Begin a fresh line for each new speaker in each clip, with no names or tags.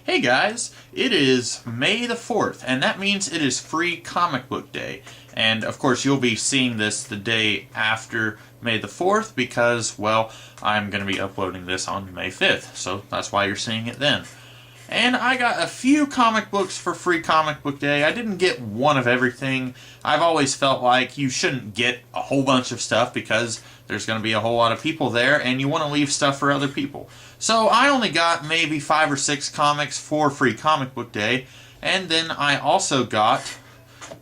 Hey guys, it is May the 4th, and that means it is Free Comic Book Day. And of course you'll be seeing this the day after May the 4th because, well, I'm going to be uploading this on May 5th, so that's why you're seeing it then. And I got a few comic books for Free Comic Book Day. I didn't get one of everything. I've always felt like you shouldn't get a whole bunch of stuff because there's going to be a whole lot of people there and you want to leave stuff for other people. So I only got maybe 5 or 6 comics for Free Comic Book Day. And then I also got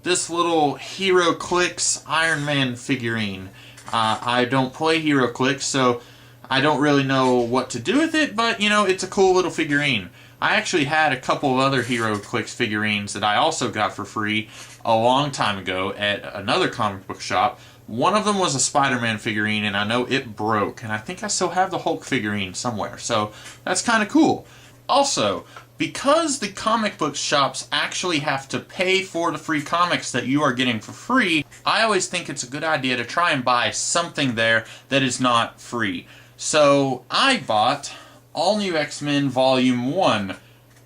this little Hero Clicks Iron Man figurine. I don't play Hero Clicks, so I don't really know what to do with it, but you know, it's a cool little figurine. I actually had a couple of other Hero Clicks figurines that I also got for free a long time ago at another comic book shop. One of them was a Spider-Man figurine, and I know it broke, and I think I still have the Hulk figurine somewhere, so that's kind of cool. Also, because the comic book shops actually have to pay for the free comics that you are getting for free, I always think it's a good idea to try and buy something there that is not free. So I bought All New X-Men Volume 1,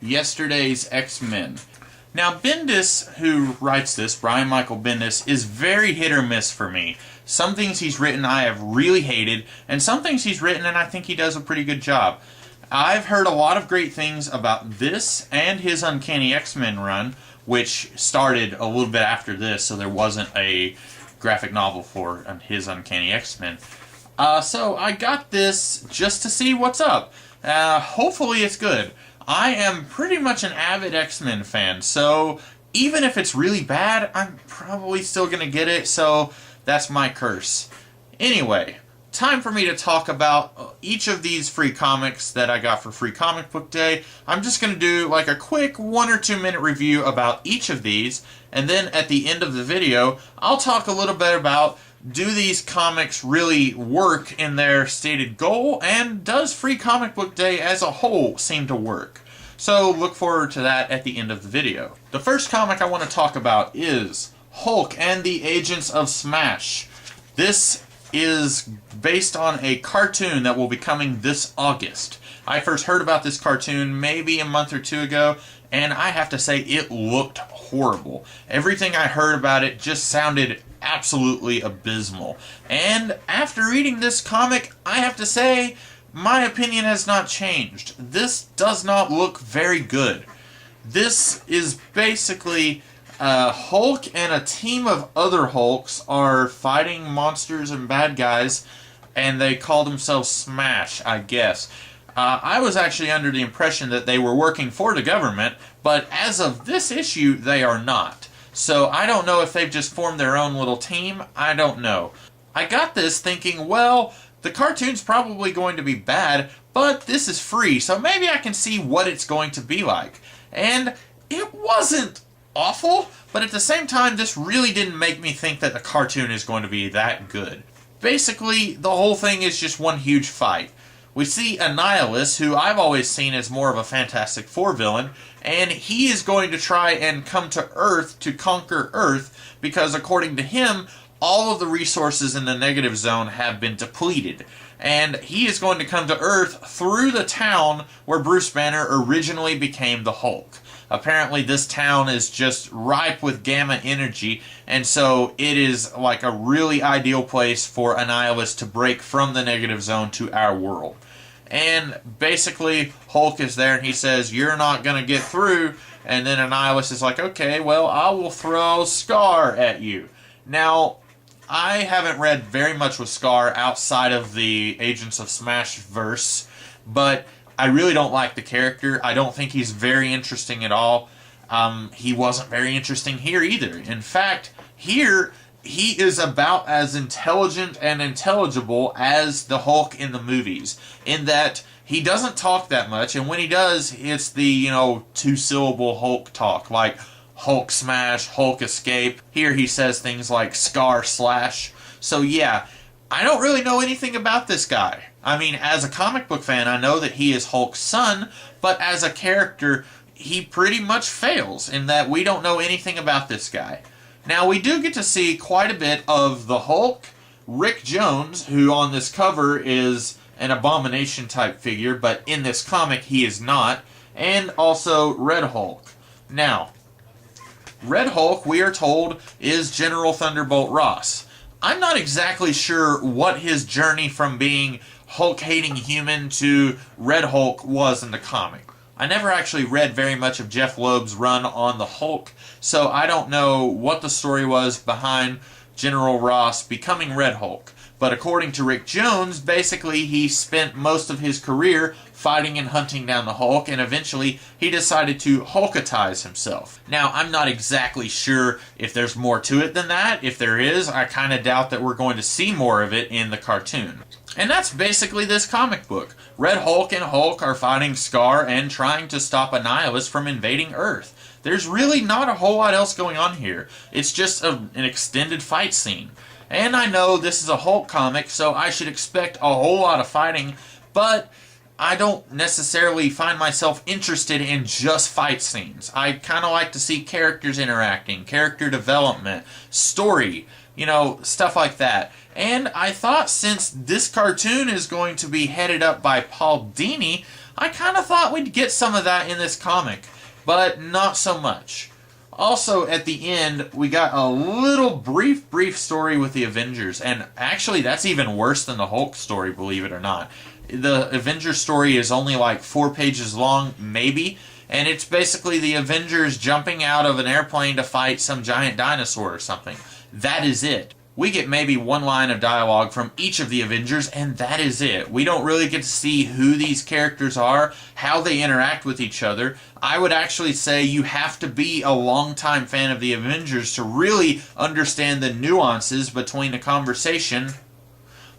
Yesterday's X-Men. Now Bendis, who writes this, Brian Michael Bendis, is very hit or miss for me. Some things he's written I have really hated, and some things he's written and I think he does a pretty good job. I've heard a lot of great things about this and his Uncanny X-Men run, which started a little bit after this, so there wasn't a graphic novel for his Uncanny X-Men. So I got this just to see what's up. Hopefully it's good. I am pretty much an avid X-Men fan, so even if it's really bad, I'm probably still going to get it, so that's my curse. Anyway, time for me to talk about each of these free comics that I got for Free Comic Book Day. I'm just going to do like a quick 1 or 2 minute review about each of these, and then at the end of the video, I'll talk a little bit about, do these comics really work in their stated goal, and does Free Comic Book Day as a whole seem to work? So look forward to that at the end of the video. The first comic I want to talk about is Hulk and the Agents of Smash. This is based on a cartoon that will be coming this August. I first heard about this cartoon maybe a month or 2 ago, and I have to say it looked horrible. Everything I heard about it just sounded absolutely abysmal. And after reading this comic, I have to say, my opinion has not changed. This does not look very good. This is basically Hulk and a team of other Hulks are fighting monsters and bad guys, and they call themselves Smash, I guess. I was actually under the impression that they were working for the government, but as of this issue, they are not. So I don't know if they've just formed their own little team. I don't know. I got this thinking, well, the cartoon's probably going to be bad, but this is free, so maybe I can see what it's going to be like. And it wasn't awful, but at the same time, this really didn't make me think that the cartoon is going to be that good. Basically, the whole thing is just one huge fight. We see Annihilus, who I've always seen as more of a Fantastic Four villain, and he is going to try and come to Earth to conquer Earth because, according to him, all of the resources in the negative zone have been depleted. And he is going to come to Earth through the town where Bruce Banner originally became the Hulk. Apparently this town is just ripe with gamma energy, and so it is like a really ideal place for Annihilus to break from the negative zone to our world. And basically Hulk is there and he says, "You're not going to get through," and then Annihilus is like, "Okay, well, I will throw Scar at you." Now, I haven't read very much with Scar outside of the Agents of Smash verse, but I really don't like the character. I don't think he's very interesting at all. He wasn't very interesting here either. In fact, here he is about as intelligent and intelligible as the Hulk in the movies, in that he doesn't talk that much, and when he does, it's the, 2-syllable Hulk talk, like Hulk smash, Hulk escape. Here he says things like Scar slash. So yeah, I don't really know anything about this guy. I mean, as a comic book fan, I know that he is Hulk's son, but as a character, he pretty much fails in that we don't know anything about this guy. Now, we do get to see quite a bit of the Hulk, Rick Jones, who on this cover is an Abomination type figure, but in this comic he is not. and also Red Hulk. Now, Red Hulk, we are told, is General Thunderbolt Ross. I'm not exactly sure what his journey from being Hulk-hating human to Red Hulk was in the comic. I never actually read very much of Jeff Loeb's run on the Hulk, so I don't know what the story was behind General Ross becoming Red Hulk. But according to Rick Jones, basically he spent most of his career fighting and hunting down the Hulk, and eventually he decided to Hulkatize himself. Now, I'm not exactly sure if there's more to it than that. If there is, I kind of doubt that we're going to see more of it in the cartoon. And that's basically this comic book. Red Hulk and Hulk are fighting Scar and trying to stop a Nihilist from invading Earth. There's really not a whole lot else going on here. It's just an extended fight scene. And I know this is a Hulk comic, so I should expect a whole lot of fighting, but I don't necessarily find myself interested in just fight scenes. I kind of like to see characters interacting, character development, story, stuff like that. And I thought since this cartoon is going to be headed up by Paul Dini, I kind of thought we'd get some of that in this comic, but not so much. Also, at the end, we got a little brief story with the Avengers, and actually that's even worse than the Hulk story, believe it or not. The Avengers story is only like 4 pages long, maybe, and it's basically the Avengers jumping out of an airplane to fight some giant dinosaur or something. That is it. We get maybe one line of dialogue from each of the Avengers, and that is it. We don't really get to see who these characters are, how they interact with each other. I would actually say you have to be a longtime fan of the Avengers to really understand the nuances between the conversation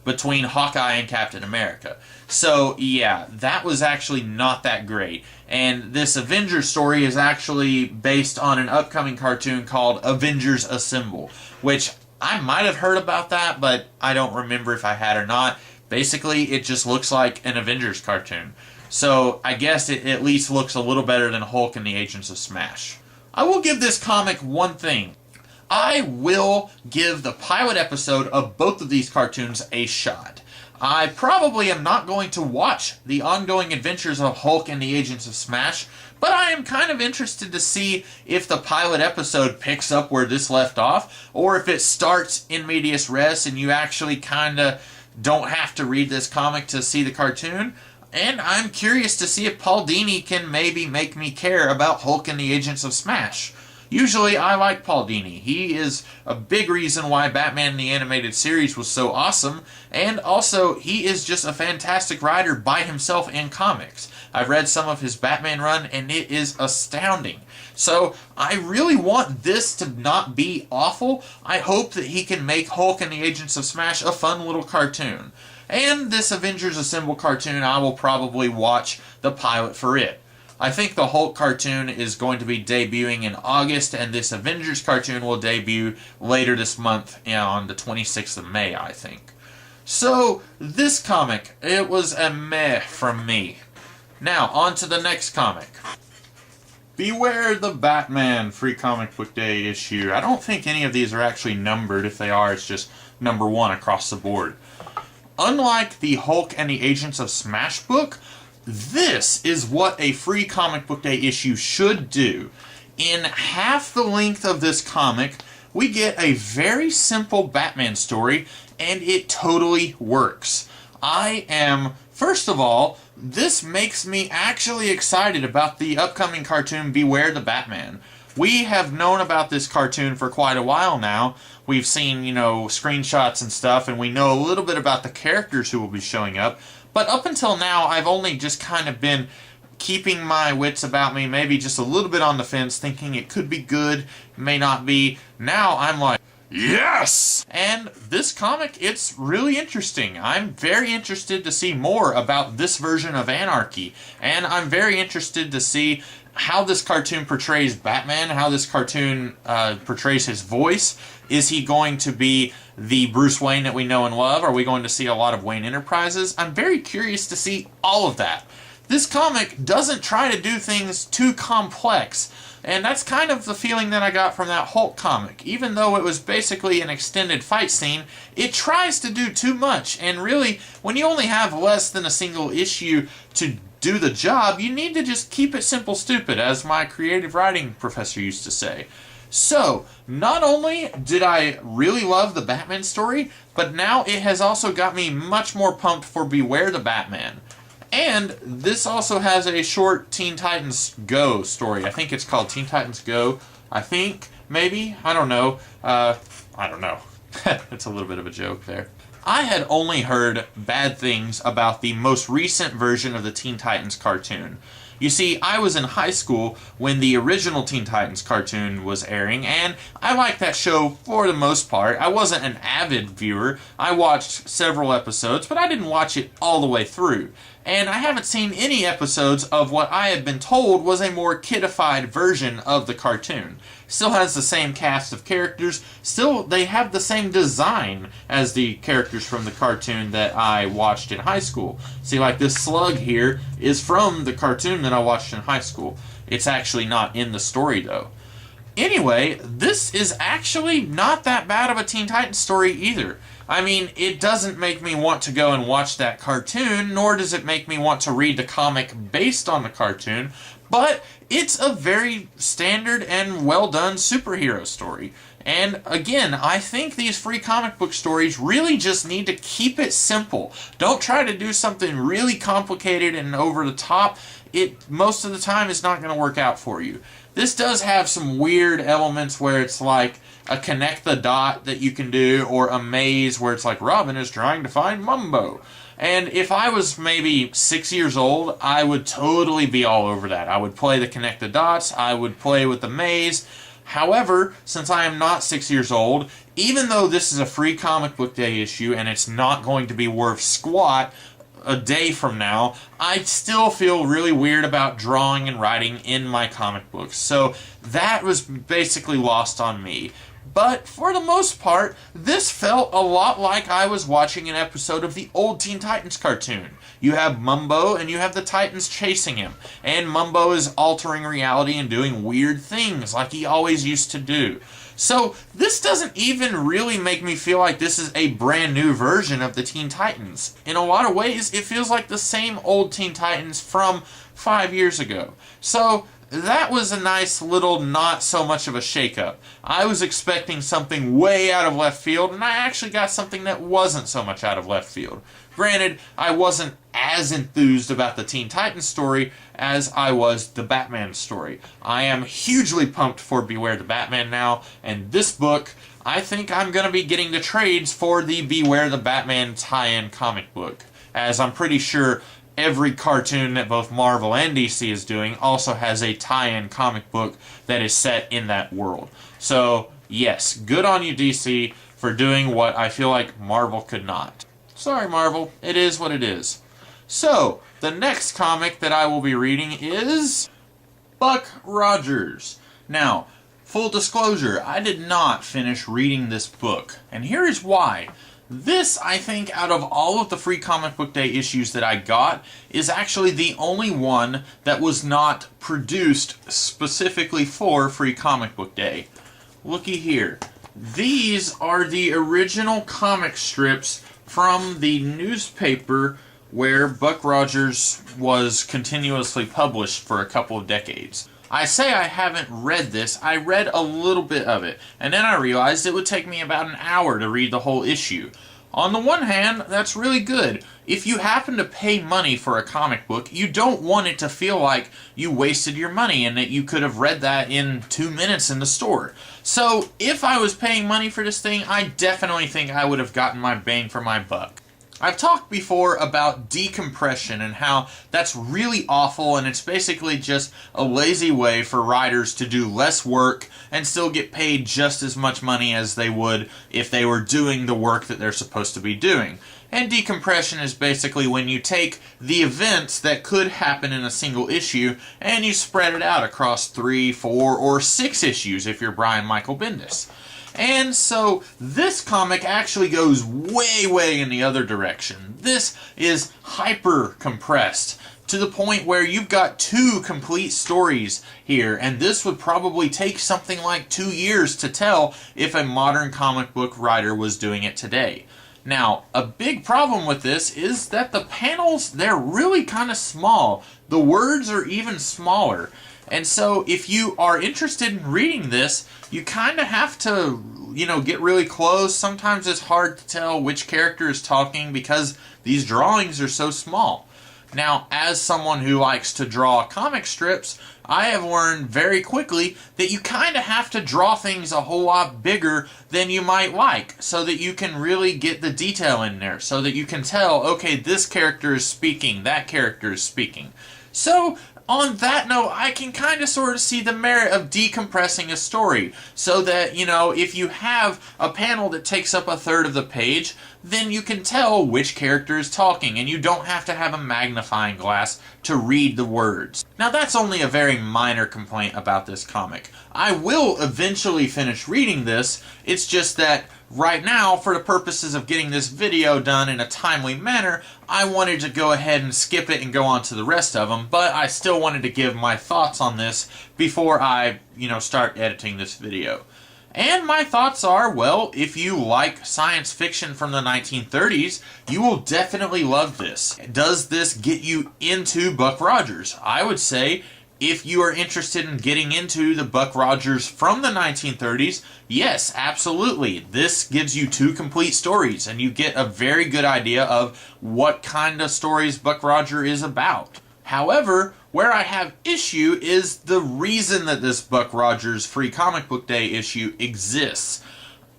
between Hawkeye and Captain America. So, yeah, that was actually not that great. And this Avengers story is actually based on an upcoming cartoon called Avengers Assemble, which I might have heard about that, but I don't remember if I had or not. Basically, it just looks like an Avengers cartoon. So, I guess it at least looks a little better than Hulk and the Agents of Smash. I will give this comic one thing. I will give the pilot episode of both of these cartoons a shot. I probably am not going to watch the ongoing adventures of Hulk and the Agents of Smash, but I am kind of interested to see if the pilot episode picks up where this left off, or if it starts in medias res and you actually kind of don't have to read this comic to see the cartoon. And I'm curious to see if Paul Dini can maybe make me care about Hulk and the Agents of Smash. Usually I like Paul Dini. He is a big reason why Batman the Animated Series was so awesome, and also he is just a fantastic writer by himself in comics. I've read some of his Batman run and it is astounding. So I really want this to not be awful. I hope that he can make Hulk and the Agents of Smash a fun little cartoon. And this Avengers Assemble cartoon, I will probably watch the pilot for it. I think the Hulk cartoon is going to be debuting in August, and this Avengers cartoon will debut later this month, on the 26th of May, I think. So, this comic, it was a meh from me. Now, on to the next comic. Beware the Batman Free Comic Book Day issue. I don't think any of these are actually numbered. If they are, it's just number 1 across the board. Unlike the Hulk and the Agents of Smash book, this is what a Free Comic Book Day issue should do. In half the length of this comic, we get a very simple Batman story, and it totally works. First of all, this makes me actually excited about the upcoming cartoon Beware the Batman. We have known about this cartoon for quite a while now. We've seen, screenshots and stuff, and we know a little bit about the characters who will be showing up. But up until now, I've only just kind of been keeping my wits about me, maybe just a little bit on the fence, thinking it could be good, may not be. Now I'm like, yes! And this comic, it's really interesting. I'm very interested to see more about this version of Anarchy, and I'm very interested to see how this cartoon portrays Batman, how this cartoon portrays his voice. Is he going to be the Bruce Wayne that we know and love? Are we going to see a lot of Wayne Enterprises? I'm very curious to see all of that. This comic doesn't try to do things too complex, and that's kind of the feeling that I got from that Hulk comic. Even though it was basically an extended fight scene, it tries to do too much, and really, when you only have less than a single issue to do the job, you need to just keep it simple stupid, as my creative writing professor used to say. So, not only did I really love the Batman story, but now it has also got me much more pumped for Beware the Batman. And this also has a short Teen Titans Go story. I think it's called Teen Titans Go. I think, maybe? I don't know. I don't know. It's a little bit of a joke there. I had only heard bad things about the most recent version of the Teen Titans cartoon. You see, I was in high school when the original Teen Titans cartoon was airing, and I liked that show for the most part. I wasn't an avid viewer. I watched several episodes, but I didn't watch it all the way through. And I haven't seen any episodes of what I had been told was a more kidified version of the cartoon. Still has the same cast of characters, still they have the same design as the characters from the cartoon that I watched in high school. See, like this slug here is from the cartoon that I watched in high school. It's actually not in the story though. Anyway, this is actually not that bad of a Teen Titans story either. I mean, it doesn't make me want to go and watch that cartoon, nor does it make me want to read the comic based on the cartoon, but it's a very standard and well-done superhero story. And again, I think these free comic book stories really just need to keep it simple. Don't try to do something really complicated and over the top. It most of the time is not going to work out for you. This does have some weird elements where it's like a connect the dot that you can do, or a maze where it's like Robin is trying to find Mumbo. And if I was maybe 6 years old, I would totally be all over that. I would play the connect the dots, I would play with the maze. However, since I am not 6 years old, even though this is a free comic book day issue and it's not going to be worth squat a day from now, I still feel really weird about drawing and writing in my comic books. So that was basically lost on me. But for the most part, this felt a lot like I was watching an episode of the old Teen Titans cartoon. You have Mumbo and you have the Titans chasing him. And Mumbo is altering reality and doing weird things like he always used to do. So this doesn't even really make me feel like this is a brand new version of the Teen Titans. In a lot of ways, it feels like the same old Teen Titans from 5 years ago. So that was a nice little not so much of a shakeup. I was expecting something way out of left field, and I actually got something that wasn't so much out of left field. Granted, I wasn't as enthused about the Teen Titans story as I was the Batman story. I am hugely pumped for Beware the Batman now, and this book, I think I'm going to be getting the trades for the Beware the Batman tie-in comic book, as I'm pretty sure every cartoon that both Marvel and DC is doing also has a tie-in comic book that is set in that world. So, yes, good on you, DC, for doing what I feel like Marvel could not. Sorry, Marvel. It is what it is. So, the next comic that I will be reading is Buck Rogers. Now, full disclosure, I did not finish reading this book, and here is why. This, I think, out of all of the Free Comic Book Day issues that I got, is actually the only one that was not produced specifically for Free Comic Book Day. Looky here. These are the original comic strips from the newspaper where Buck Rogers was continuously published for a couple of decades. I say I haven't read this, I read a little bit of it, and then I realized it would take me about an hour to read the whole issue. On the one hand, that's really good. If you happen to pay money for a comic book, you don't want it to feel like you wasted your money and that you could have read that in 2 minutes in the store. So, if I was paying money for this thing, I definitely think I would have gotten my bang for my buck. I've talked before about decompression and how that's really awful, and it's basically just a lazy way for writers to do less work and still get paid just as much money as they would if they were doing the work that they're supposed to be doing. And decompression is basically when you take the events that could happen in a single issue and you spread it out across 3, 4, or 6 issues if you're Brian Michael Bendis. And so, this comic actually goes way in the other direction. This is hyper compressed to the point where you've got 2 complete stories here, and this would probably take something like 2 years to tell if a modern comic book writer was doing it today. Now, a big problem with this is that the panels, they're really kind of small. The words are even smaller. And so if you are interested in reading this, you kind of have to, get really close. Sometimes it's hard to tell which character is talking because these drawings are so small. Now, as someone who likes to draw comic strips, I have learned very quickly that you kind of have to draw things a whole lot bigger than you might like so that you can really get the detail in there, so that you can tell, okay, this character is speaking, that character is speaking. So, on that note, I can kind of sort of see the merit of decompressing a story so that, if you have a panel that takes up a third of the page, then you can tell which character is talking and you don't have to have a magnifying glass to read the words. Now, that's only a very minor complaint about this comic. I will eventually finish reading this. It's just that right now, for the purposes of getting this video done in a timely manner, I wanted to go ahead and skip it and go on to the rest of them, but I still wanted to give my thoughts on this before I, start editing this video. And my thoughts are, well, if you like science fiction from the 1930s, you will definitely love this. Does this get you into Buck Rogers? I would say, if you are interested in getting into the Buck Rogers from the 1930s, yes, absolutely. This gives you two complete stories, and you get a very good idea of what kind of stories Buck Rogers is about. However, where I have issue is the reason that this Buck Rogers Free Comic Book Day issue exists.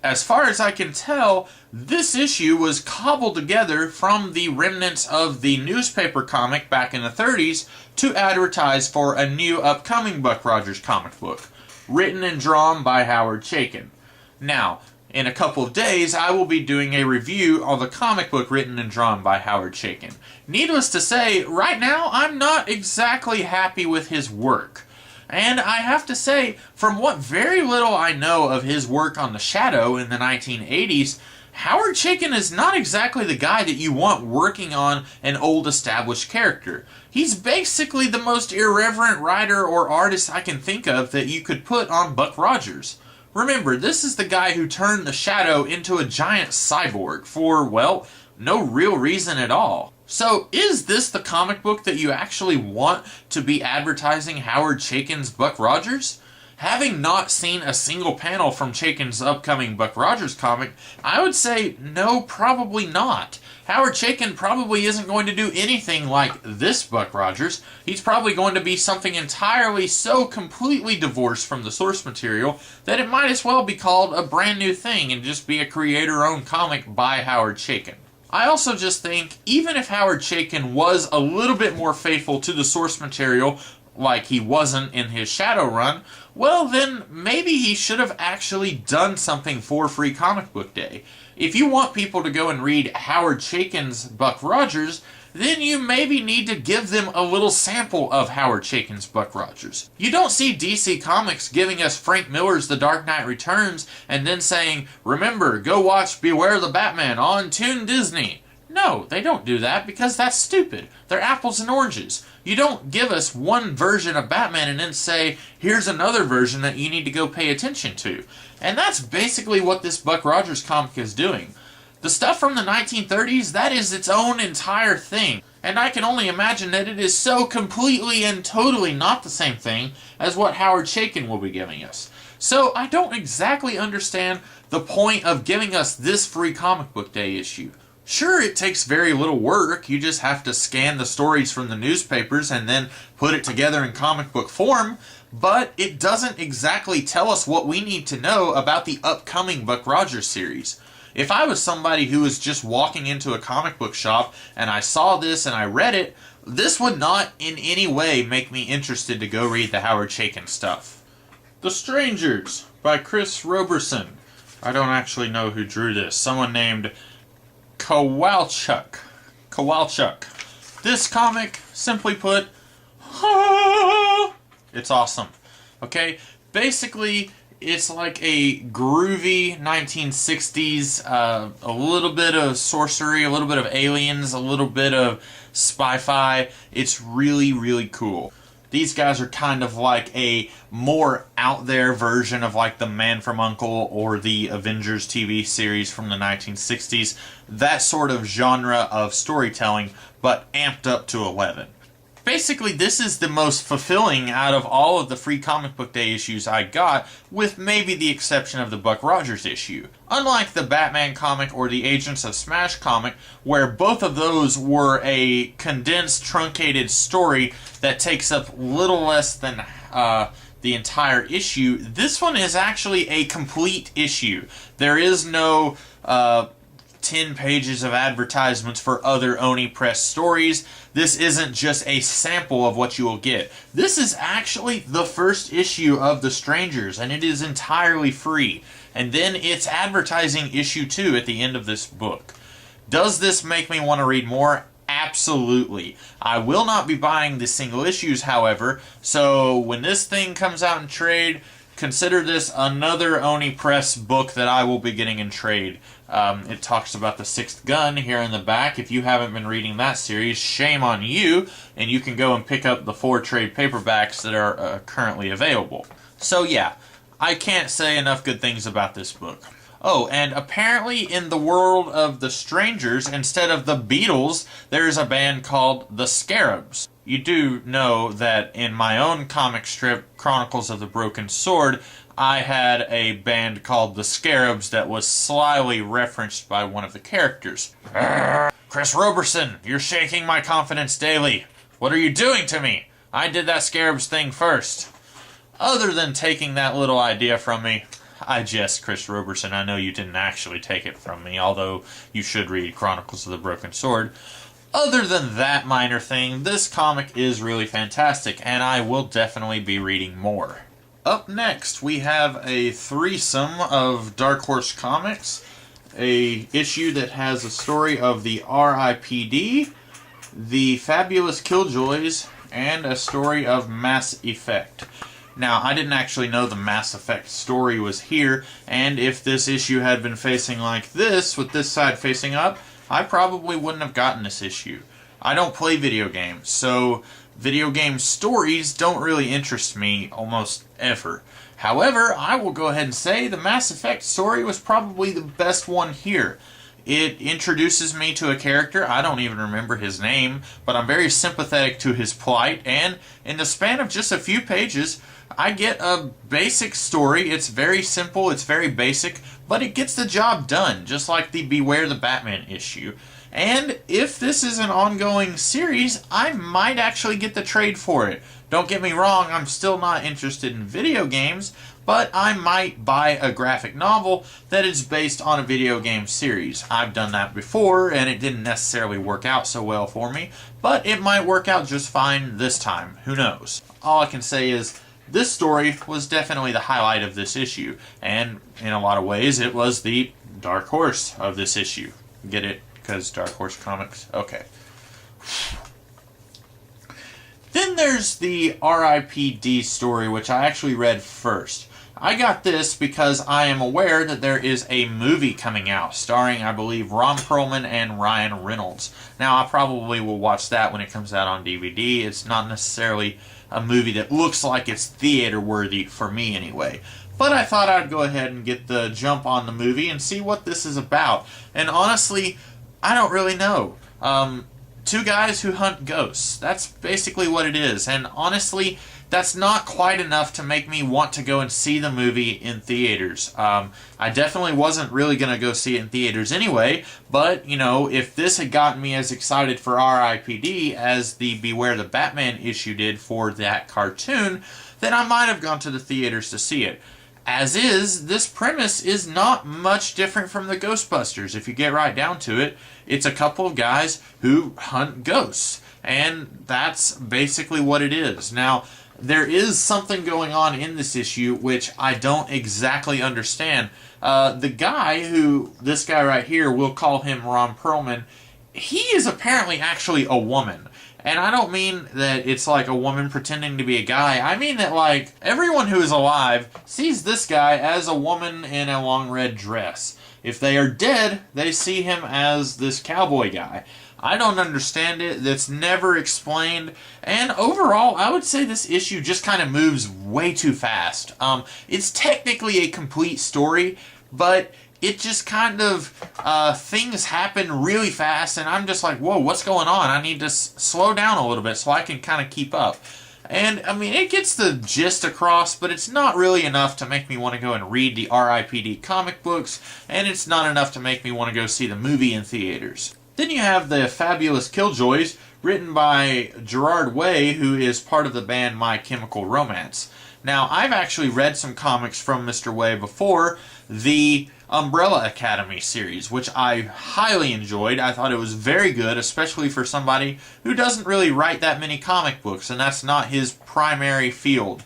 As far as I can tell, this issue was cobbled together from the remnants of the newspaper comic back in the 30s to advertise for a new upcoming Buck Rogers comic book, written and drawn by Howard Chaykin. Now, in a couple of days, I will be doing a review of a comic book written and drawn by Howard Chaykin. Needless to say, right now, I'm not exactly happy with his work. And I have to say, from what very little I know of his work on The Shadow in the 1980s, Howard Chaykin is not exactly the guy that you want working on an old established character. He's basically the most irreverent writer or artist I can think of that you could put on Buck Rogers. Remember, this is the guy who turned the Shadow into a giant cyborg for, well, no real reason at all. So, is this the comic book that you actually want to be advertising Howard Chaykin's Buck Rogers? Having not seen a single panel from Chaykin's upcoming Buck Rogers comic, I would say no, probably not. Howard Chaykin probably isn't going to do anything like this Buck Rogers. He's probably going to be something entirely so completely divorced from the source material that it might as well be called a brand new thing and just be a creator-owned comic by Howard Chaykin. I also just think, even if Howard Chaykin was a little bit more faithful to the source material, like he wasn't in his Shadow run, well then maybe he should have actually done something for Free Comic Book Day. If you want people to go and read Howard Chaykin's Buck Rogers, then you maybe need to give them a little sample of Howard Chaykin's Buck Rogers. You don't see DC Comics giving us Frank Miller's The Dark Knight Returns and then saying, remember, go watch Beware the Batman on Toon Disney. No, they don't do that because that's stupid. They're apples and oranges. You don't give us one version of Batman and then say, here's another version that you need to go pay attention to. And that's basically what this Buck Rogers comic is doing. The stuff from the 1930s, that is its own entire thing. And I can only imagine that it is so completely and totally not the same thing as what Howard Chaykin will be giving us. So I don't exactly understand the point of giving us this Free Comic Book Day issue. Sure, it takes very little work. You just have to scan the stories from the newspapers and then put it together in comic book form, but it doesn't exactly tell us what we need to know about the upcoming Buck Rogers series. If I was somebody who was just walking into a comic book shop and I saw this and I read it, this would not in any way make me interested to go read the Howard Chaykin stuff. The Strangers by Chris Roberson. I don't actually know who drew this. Someone named Kowalchuk. This comic, simply put, it's awesome. Okay? Basically, it's like a groovy 1960s, a little bit of sorcery, a little bit of aliens, a little bit of spy-fi. It's really, really cool. These guys are kind of like a more out there version of like the Man from U.N.C.L.E. or the Avengers TV series from the 1960s. That sort of genre of storytelling, but amped up to 11. Basically, this is the most fulfilling out of all of the free comic book day issues I got, with maybe the exception of the Buck Rogers issue. Unlike the Batman comic or the Agents of S.M.A.S.H. comic, where both of those were a condensed, truncated story that takes up little less than the entire issue, this one is actually a complete issue. There is no 10 pages of advertisements for other Oni Press stories. This isn't just a sample of what you will get. This is actually the first issue of The Strangers, and it is entirely free. And then it's advertising issue 2 at the end of this book. Does this make me want to read more? Absolutely. I will not be buying the single issues, however, so when this thing comes out in trade, consider this another Oni Press book that I will be getting in trade. It talks about the Sixth Gun here in the back. If you haven't been reading that series, shame on you, and you can go and pick up the 4 trade paperbacks that are currently available. So yeah, I can't say enough good things about this book. Oh, and apparently in the world of The Strangers, instead of the Beatles, there's a band called the Scarabs. You do know that in my own comic strip, Chronicles of the Broken Sword, I had a band called the Scarabs that was slyly referenced by one of the characters. Chris Roberson, you're shaking my confidence daily. What are you doing to me? I did that Scarabs thing first. Other than taking that little idea from me, I jest, Chris Roberson, I know you didn't actually take it from me, although you should read Chronicles of the Broken Sword. Other than that minor thing, this comic is really fantastic, and I will definitely be reading more. Up next, we have a threesome of Dark Horse Comics, a issue that has a story of the R.I.P.D., the Fabulous Killjoys, and a story of Mass Effect. Now, I didn't actually know the Mass Effect story was here, and if this issue had been facing like this, with this side facing up, I probably wouldn't have gotten this issue. I don't play video games, so video game stories don't really interest me almost ever. However, I will go ahead and say the Mass Effect story was probably the best one here. It introduces me to a character, I don't even remember his name, but I'm very sympathetic to his plight, and in the span of just a few pages, I get a basic story. It's very simple, it's very basic, but it gets the job done, just like the Beware the Batman issue. And if this is an ongoing series, I might actually get the trade for it. Don't get me wrong, I'm still not interested in video games, but I might buy a graphic novel that is based on a video game series. I've done that before, and it didn't necessarily work out so well for me, but it might work out just fine this time. Who knows? All I can say is, this story was definitely the highlight of this issue, and in a lot of ways, it was the Dark Horse of this issue. Get it? Because Dark Horse Comics? Okay. Then there's the R.I.P.D. story, which I actually read first. I got this because I am aware that there is a movie coming out starring, I believe, Ron Perlman and Ryan Reynolds. Now, I probably will watch that when it comes out on DVD. It's not necessarily a movie that looks like it's theater-worthy for me anyway. But I thought I'd go ahead and get the jump on the movie and see what this is about. And honestly, I don't really know. Two guys who hunt ghosts. That's basically what it is. And honestly, that's not quite enough to make me want to go and see the movie in theaters. I definitely wasn't really going to go see it in theaters anyway, but, you know, if this had gotten me as excited for R.I.P.D. as the Beware the Batman issue did for that cartoon, then I might have gone to the theaters to see it. As is, this premise is not much different from the Ghostbusters. If you get right down to it, it's a couple of guys who hunt ghosts. And that's basically what it is. Now, there is something going on in this issue which I don't exactly understand. The guy who, this guy right here, we'll call him Ron Perlman, he is apparently actually a woman. And I don't mean that it's like a woman pretending to be a guy. I mean that, like, everyone who is alive sees this guy as a woman in a long red dress. If they are dead, they see him as this cowboy guy. I don't understand it. That's never explained. And overall, I would say this issue just kind of moves way too fast. It's technically a complete story, but it just kind of, things happen really fast, and I'm just like, whoa, what's going on? I need to slow down a little bit so I can kind of keep up. And, I mean, it gets the gist across, but it's not really enough to make me want to go and read the R.I.P.D. comic books, and it's not enough to make me want to go see the movie in theaters. Then you have the Fabulous Killjoys, written by Gerard Way, who is part of the band My Chemical Romance. Now, I've actually read some comics from Mr. Way before, the Umbrella Academy series, which I highly enjoyed. I thought it was very good, especially for somebody who doesn't really write that many comic books, and that's not his primary field.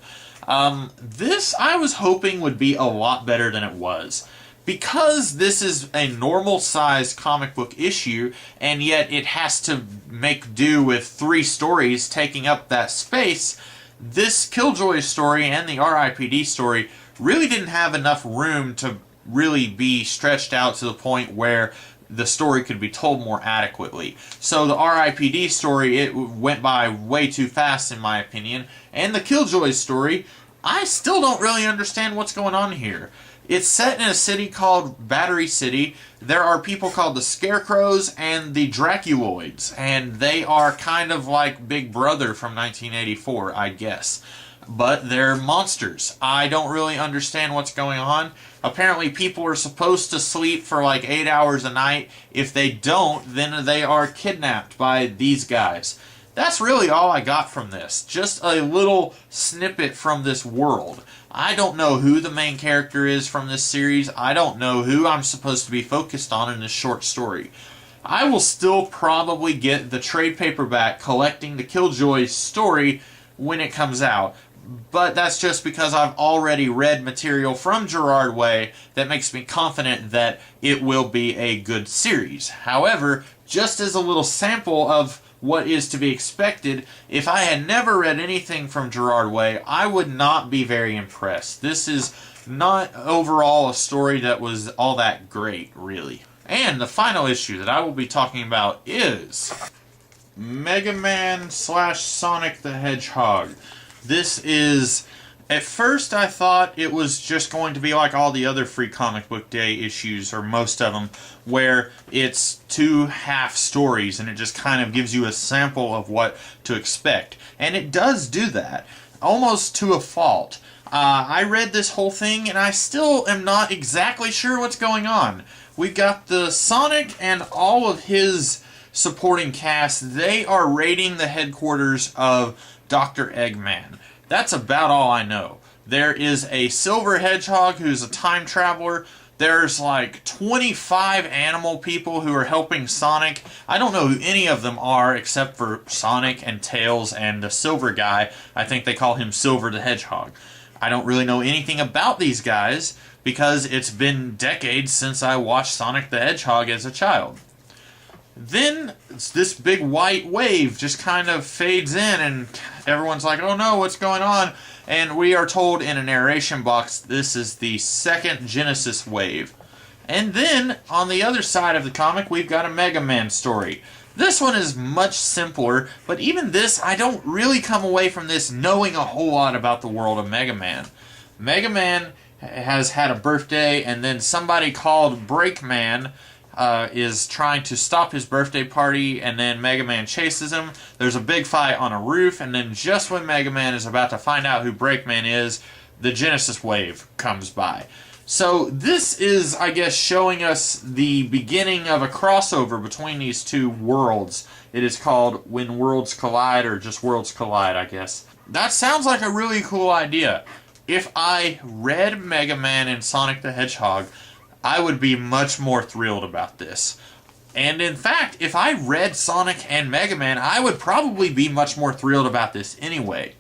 This I was hoping would be a lot better than it was. Because this is a normal-sized comic book issue, and yet it has to make do with 3 stories taking up that space, this Killjoy story and the R.I.P.D. story really didn't have enough room to really be stretched out to the point where the story could be told more adequately. So the R.I.P.D. story, it went by way too fast in my opinion, and the Killjoy story, I still don't really understand what's going on here. It's set in a city called Battery City. There are people called the Scarecrows and the Draculoids, and they are kind of like Big Brother from 1984, I guess. But they're monsters. I don't really understand what's going on. Apparently people are supposed to sleep for like 8 hours a night. If they don't, then they are kidnapped by these guys. That's really all I got from this. Just a little snippet from this world. I don't know who the main character is from this series. I don't know who I'm supposed to be focused on in this short story. I will still probably get the trade paperback collecting the Killjoy story when it comes out. But that's just because I've already read material from Gerard Way that makes me confident that it will be a good series. However, just as a little sample of what is to be expected, if I had never read anything from Gerard Way, I would not be very impressed. This is not overall a story that was all that great, really. And the final issue that I will be talking about is Mega Man / Sonic the Hedgehog. This is, at first I thought it was just going to be like all the other Free Comic Book Day issues, or most of them, where it's 2 half stories and it just kind of gives you a sample of what to expect. And it does do that, almost to a fault. I read this whole thing and I still am not exactly sure what's going on. We've got the Sonic and all of his supporting cast. They are raiding the headquarters of Dr. Eggman. That's about all I know. There is a silver hedgehog who's a time traveler. There's like 25 animal people who are helping Sonic. I don't know who any of them are except for Sonic and Tails and the silver guy. I think they call him Silver the Hedgehog. I don't really know anything about these guys because it's been decades since I watched Sonic the Hedgehog as a child. Then this big white wave just kind of fades in and everyone's like, oh no, what's going on? And we are told in a narration box this is the second Genesis wave. And then on the other side of the comic we've got a Mega Man story. This one is much simpler, but even this, I don't really come away from this knowing a whole lot about the world of Mega Man. Mega Man has had a birthday, and then somebody called Breakman is trying to stop his birthday party, and then Mega Man chases him. There's a big fight on a roof, and then just when Mega Man is about to find out who Breakman is, the Genesis wave comes by. So this is, I guess, showing us the beginning of a crossover between these 2 worlds. It is called When Worlds Collide, or just Worlds Collide, I guess. That sounds like a really cool idea. If I read Mega Man and Sonic the Hedgehog, I would be much more thrilled about this. And in fact, if I read Sonic and Mega Man, I would probably be much more thrilled about this anyway.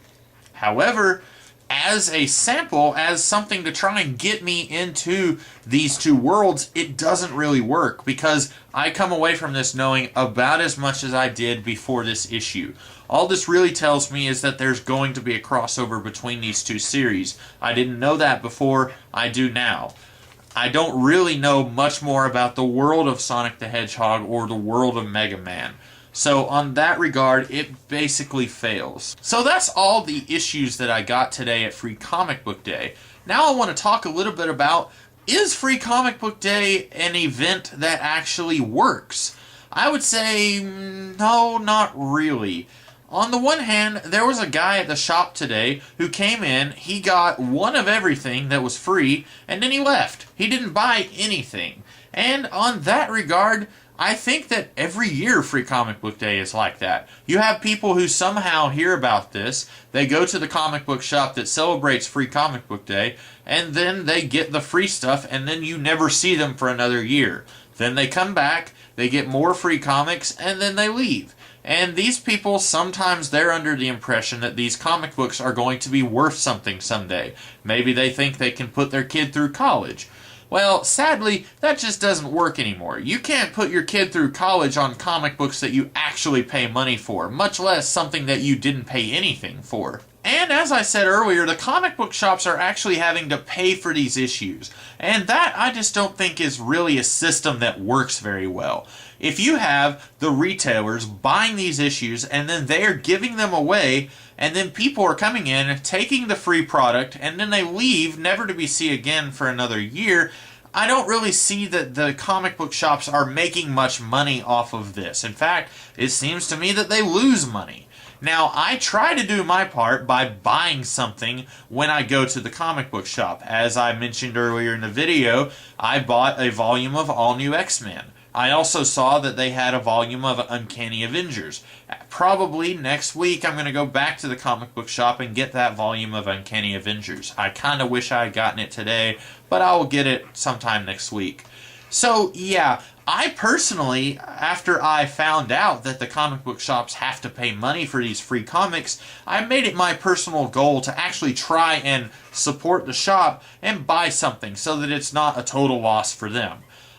However, as a sample, as something to try and get me into these 2 worlds, it doesn't really work because I come away from this knowing about as much as I did before this issue. All this really tells me is that there's going to be a crossover between these 2 series. I didn't know that before, I do now. I don't really know much more about the world of Sonic the Hedgehog or the world of Mega Man. So on that regard, it basically fails. So that's all the issues that I got today at Free Comic Book Day. Now I want to talk a little bit about, is Free Comic Book Day an event that actually works? I would say, no, not really. On the one hand, there was a guy at the shop today who came in, he got one of everything that was free, and then he left. He didn't buy anything. And on that regard, I think that every year Free Comic Book Day is like that. You have people who somehow hear about this, they go to the comic book shop that celebrates Free Comic Book Day, and then they get the free stuff, and then you never see them for another year. Then they come back, they get more free comics, and then they leave. And these people, sometimes they're under the impression that these comic books are going to be worth something someday. Maybe they think they can put their kid through college. Well, sadly, that just doesn't work anymore. You can't put your kid through college on comic books that you actually pay money for, much less something that you didn't pay anything for. And as I said earlier, the comic book shops are actually having to pay for these issues. And that I just don't think is really a system that works very well. If you have the retailers buying these issues and then they are giving them away, and then people are coming in, taking the free product, and then they leave, never to be seen again for another year, I don't really see that the comic book shops are making much money off of this. In fact, it seems to me that they lose money. Now, I try to do my part by buying something when I go to the comic book shop. As I mentioned earlier in the video, I bought a volume of All New X-Men. I also saw that they had a volume of Uncanny Avengers. Probably next week I'm going to go back to the comic book shop and get that volume of Uncanny Avengers. I kind of wish I had gotten it today, but I will get it sometime next week. So yeah, I personally, after I found out that the comic book shops have to pay money for these free comics, I made it my personal goal to actually try and support the shop and buy something so that it's not a total loss for them.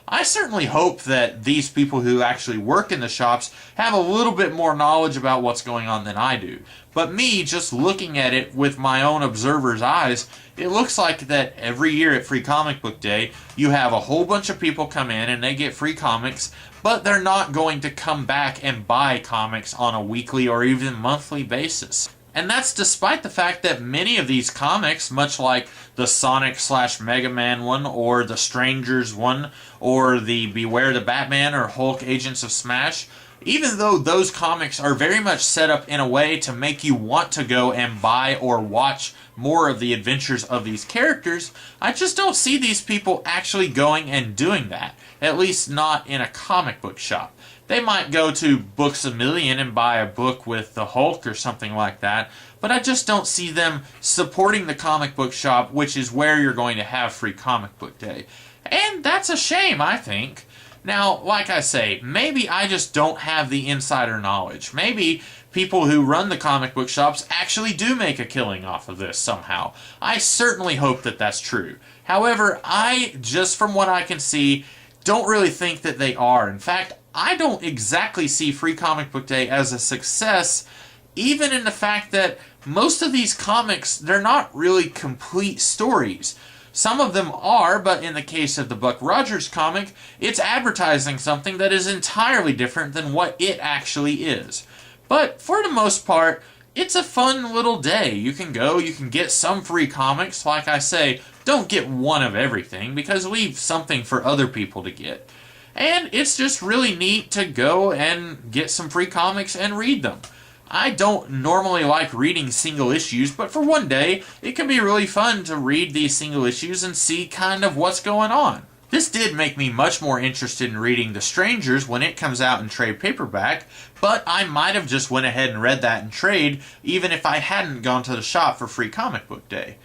I certainly hope that these people who actually work in the shops have a little bit more knowledge about what's going on than I do. But me, just looking at it with my own observer's eyes, it looks like that every year at Free Comic Book Day, you have a whole bunch of people come in and they get free comics, but they're not going to come back and buy comics on a weekly or even monthly basis. And that's despite the fact that many of these comics, much like the Sonic/Mega Man one, or the Strangers one, or the Beware the Batman or Hulk Agents of Smash, even though those comics are very much set up in a way to make you want to go and buy or watch more of the adventures of these characters, I just don't see these people actually going and doing that. At least not in a comic book shop. They might go to Books A Million and buy a book with the Hulk or something like that, but I just don't see them supporting the comic book shop, which is where you're going to have Free Comic Book Day. And that's a shame, I think. Now, like I say, maybe I just don't have the insider knowledge. Maybe people who run the comic book shops actually do make a killing off of this somehow. I certainly hope that that's true. However, I, just from what I can see, don't really think that they are. In fact, I don't exactly see Free Comic Book Day as a success, even in the fact that most of these comics, they're not really complete stories. Some of them are, but in the case of the Buck Rogers comic, it's advertising something that is entirely different than what it actually is. But for the most part, it's a fun little day. You can go, you can get some free comics. Like I say, don't get one of everything, because leave something for other people to get. And it's just really neat to go and get some free comics and read them. I don't normally like reading single issues, but for one day, it can be really fun to read these single issues and see kind of what's going on. This did make me much more interested in reading The Strangers when it comes out in trade paperback, but I might have just went ahead and read that in trade, even if I hadn't gone to the shop for Free Comic Book Day.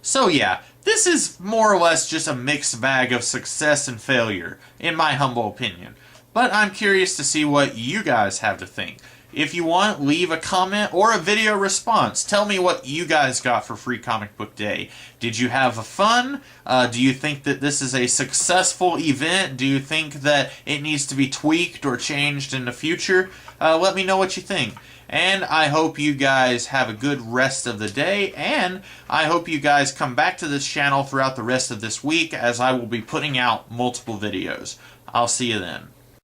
So yeah, this is more or less just a mixed bag of success and failure, in my humble opinion. But I'm curious to see what you guys have to think. If you want, leave a comment or a video response. Tell me what you guys got for Free Comic Book Day. Did you have fun? Do you think that this is a successful event? Do you think that it needs to be tweaked or changed in the future? Let me know what you think. And I hope you guys have a good rest of the day, and I hope you guys come back to this channel throughout the rest of this week, as I will be putting out multiple videos. I'll see you then.